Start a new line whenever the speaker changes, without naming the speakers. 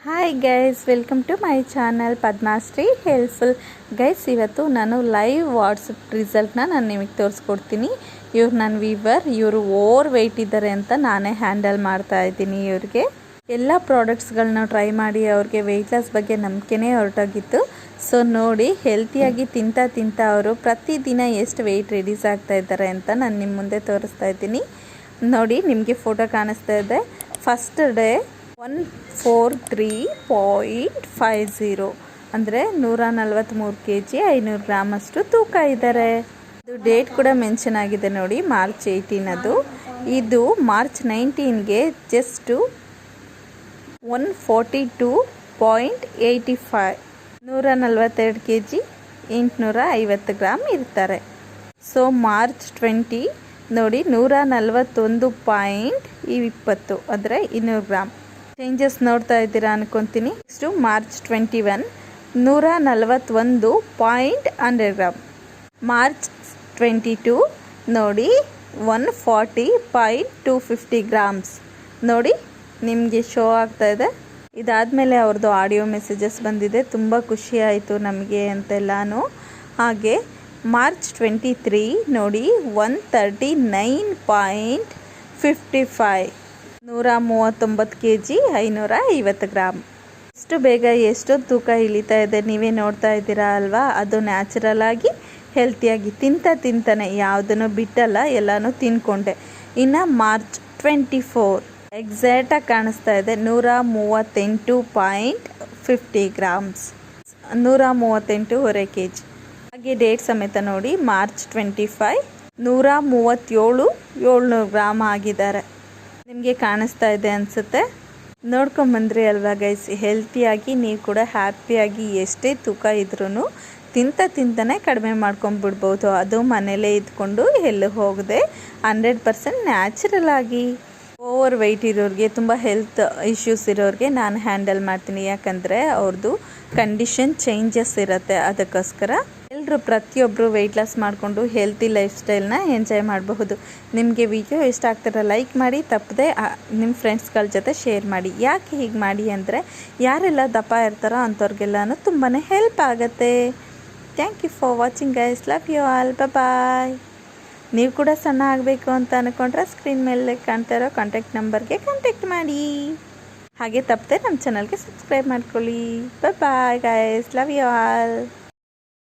Hi guys, welcome to my channel Padmashree helpful. Guys, ಇವತ್ತು ನಾನು live WhatsApp ರಿಸಲ್ಟ್ನ ನಾನು ನಿಮಗೆ ತೋರಿಸ್ಕೊಡ್ತೀನಿ. ಇವ್ರು ನನ್ನ ವೀವರ್, ಇವರು ಓವರ್ ವೆಯ್ಟ್ ಇದ್ದಾರೆ ಅಂತ ನಾನೇ ಹ್ಯಾಂಡಲ್ ಮಾಡ್ತಾ ಇದ್ದೀನಿ. ಇವ್ರಿಗೆ ಎಲ್ಲ ಪ್ರಾಡಕ್ಟ್ಸ್ಗಳನ್ನ ಟ್ರೈ ಮಾಡಿ ಅವ್ರಿಗೆ ವೆಯ್ಟ್ ಲಾಸ್ ಬಗ್ಗೆ ನಂಬಿಕೆನೇ ಹೊರಟೋಗಿತ್ತು. ಸೊ ನೋಡಿ, ಹೆಲ್ತಿಯಾಗಿ ತಿಂತ ಅವರು ಪ್ರತಿದಿನ ಎಷ್ಟು ವೆಯ್ಟ್ ರಿಡ್ಯೂಸ್ ಆಗ್ತಾ ಇದ್ದಾರೆ ಅಂತ ನಾನು ನಿಮ್ಮ ಮುಂದೆ ತೋರಿಸ್ತಾ ಇದ್ದೀನಿ. ನೋಡಿ, ನಿಮಗೆ ಫೋಟೋ ಕಾಣಿಸ್ತಾ ಇದೆ. ಫಸ್ಟ್ ಡೇ 143.50 ಅಂದರೆ 143 kg 500 ಗ್ರಾಮ್ ಅಷ್ಟು ತೂಕ ಇದ್ದಾರೆ. ಇದು ಡೇಟ್ ಕೂಡ ಮೆನ್ಷನ್ ಆಗಿದೆ ನೋಡಿ, ಮಾರ್ಚ್ 18 ಅದು. ಇದು ಮಾರ್ಚ್ 19ಗೆ ಜಸ್ಟು 142.85 142 kg 850 ಗ್ರಾಮ್ ಇರ್ತಾರೆ. ಸೊ ಮಾರ್ಚ್ 20 ನೋಡಿ 141.20 ಅಂದರೆ 200 ಗ್ರಾಮ್ ಚೇಂಜಸ್ ನೋಡ್ತಾ ಇದ್ದೀರಾ ಅನ್ಕೊತೀನಿ. Next March 21 141.100 gram. ಮಾರ್ಚ್ 22 ನೋಡಿ 140.250 ಗ್ರಾಮ್ಸ್ ನೋಡಿ, ನಿಮಗೆ ಶೋ ಆಗ್ತಾ ಇದೆ. ಇದಾದಮೇಲೆ ಅವ್ರದ್ದು ಆಡಿಯೋ ಮೆಸೇಜಸ್ ಬಂದಿದೆ, ತುಂಬ ಖುಷಿ ಆಯಿತು ನಮಗೆ ಅಂತೆಲ್ಲಾನು. ಹಾಗೆ ಮಾರ್ಚ್ 23 ನೋಡಿ 139.55 139 kg 550 ಗ್ರಾಮ್. ಎಷ್ಟು ಬೇಗ ಎಷ್ಟು ತೂಕ ಇಳಿತಾ ಇದೆ ನೀವೇ ನೋಡ್ತಾ ಇದ್ದೀರಾ ಅಲ್ವಾ. ಅದು ನ್ಯಾಚುರಲ್ ಆಗಿ ಹೆಲ್ತಿಯಾಗಿ ತಿಂತಾನೆ ಯಾವುದನ್ನು ಬಿಟ್ಟಲ್ಲ, ಎಲ್ಲನೂ ತಿನ್ಕೊಂಡೆ. ಇನ್ನು ಮಾರ್ಚ್ 24 ಎಕ್ಸಾಕ್ಟಾಗಿ ಕಾಣಿಸ್ತಾ ಇದೆ 138.50 ಗ್ರಾಮ್ಸ್ 138.5 kg. ಹಾಗೆ ಡೇಟ್ ಸಮೇತ ನೋಡಿ, ಮಾರ್ಚ್ 25 137.700 ಗ್ರಾಮ್ ಆಗಿದ್ದಾರೆ. ನಿಮಗೆ ಕಾಣಿಸ್ತಾ ಇದೆ ಅನಿಸುತ್ತೆ. ನೋಡ್ಕೊಂಬಂದ್ರಿ ಅಲ್ವಾ ಗೈಸ್, ಹೆಲ್ತಿಯಾಗಿ ನೀವು ಕೂಡ ಹ್ಯಾಪಿಯಾಗಿ ಎಷ್ಟೇ ತೂಕ ಇದ್ರೂ ತಿಂತಾನೆ ಕಡಿಮೆ ಮಾಡ್ಕೊಂಡ್ಬಿಡ್ಬೋದು. ಅದು ಮನೇಲೇ ಇದ್ಕೊಂಡು ಎಲ್ಲೂ ಹೋಗದೆ 100% ನ್ಯಾಚುರಲ್ ಆಗಿ. ಓವರ್ ವೆಯ್ಟ್ ಇರೋರಿಗೆ, ತುಂಬ ಹೆಲ್ತ್ ಇಶ್ಯೂಸ್ ಇರೋರಿಗೆ ನಾನು ಹ್ಯಾಂಡಲ್ ಮಾಡ್ತೀನಿ. ಯಾಕಂದರೆ ಅವ್ರದ್ದು ಕಂಡೀಷನ್ ಚೇಂಜಸ್ ಇರುತ್ತೆ. ಅದಕ್ಕೋಸ್ಕರ ಎಲ್ಲರೂ ಪ್ರತಿಯೊಬ್ಬರು ವೆಯ್ಟ್ ಲಾಸ್ ಮಾಡಿಕೊಂಡು ಹೆಲ್ತಿ ಲೈಫ್ ಸ್ಟೈಲ್ನ ಎಂಜಾಯ್ ಮಾಡಬಹುದು. ನಿಮಗೆ ವಿಡಿಯೋ ಇಷ್ಟ ಆಗ್ತಾರ ಲೈಕ್ ಮಾಡಿ, ತಪ್ಪದೆ ನಿಮ್ಮ ಫ್ರೆಂಡ್ಸ್ಗಳ ಜೊತೆ ಶೇರ್ ಮಾಡಿ. ಯಾಕೆ ಹೀಗೆ ಮಾಡಿ ಅಂದರೆ, ಯಾರೆಲ್ಲ ದಪ್ಪ ಇರ್ತಾರೋ ಅಂಥವ್ರಿಗೆಲ್ಲನೂ ತುಂಬಾ ಹೆಲ್ಪ್ ಆಗುತ್ತೆ. Thank you for watching guys, love you all, bye. ನೀವು ಕೂಡ ಸಣ್ಣ ಆಗಬೇಕು ಅಂತ ಅಂದ್ಕೊಂಡ್ರೆ ಸ್ಕ್ರೀನ್ ಮೇಲೆ ಕಾಣ್ತಾ ಇರೋ ಕಾಂಟ್ಯಾಕ್ಟ್ ನಂಬರ್ಗೆ ಕಾಂಟ್ಯಾಕ್ಟ್ ಮಾಡಿ. ಹಾಗೆ ತಪ್ಪದೆ ನಮ್ಮ ಚಾನಲ್ಗೆ ಸಬ್ಸ್ಕ್ರೈಬ್ ಮಾಡ್ಕೊಳ್ಳಿ. Bye guys, love you all.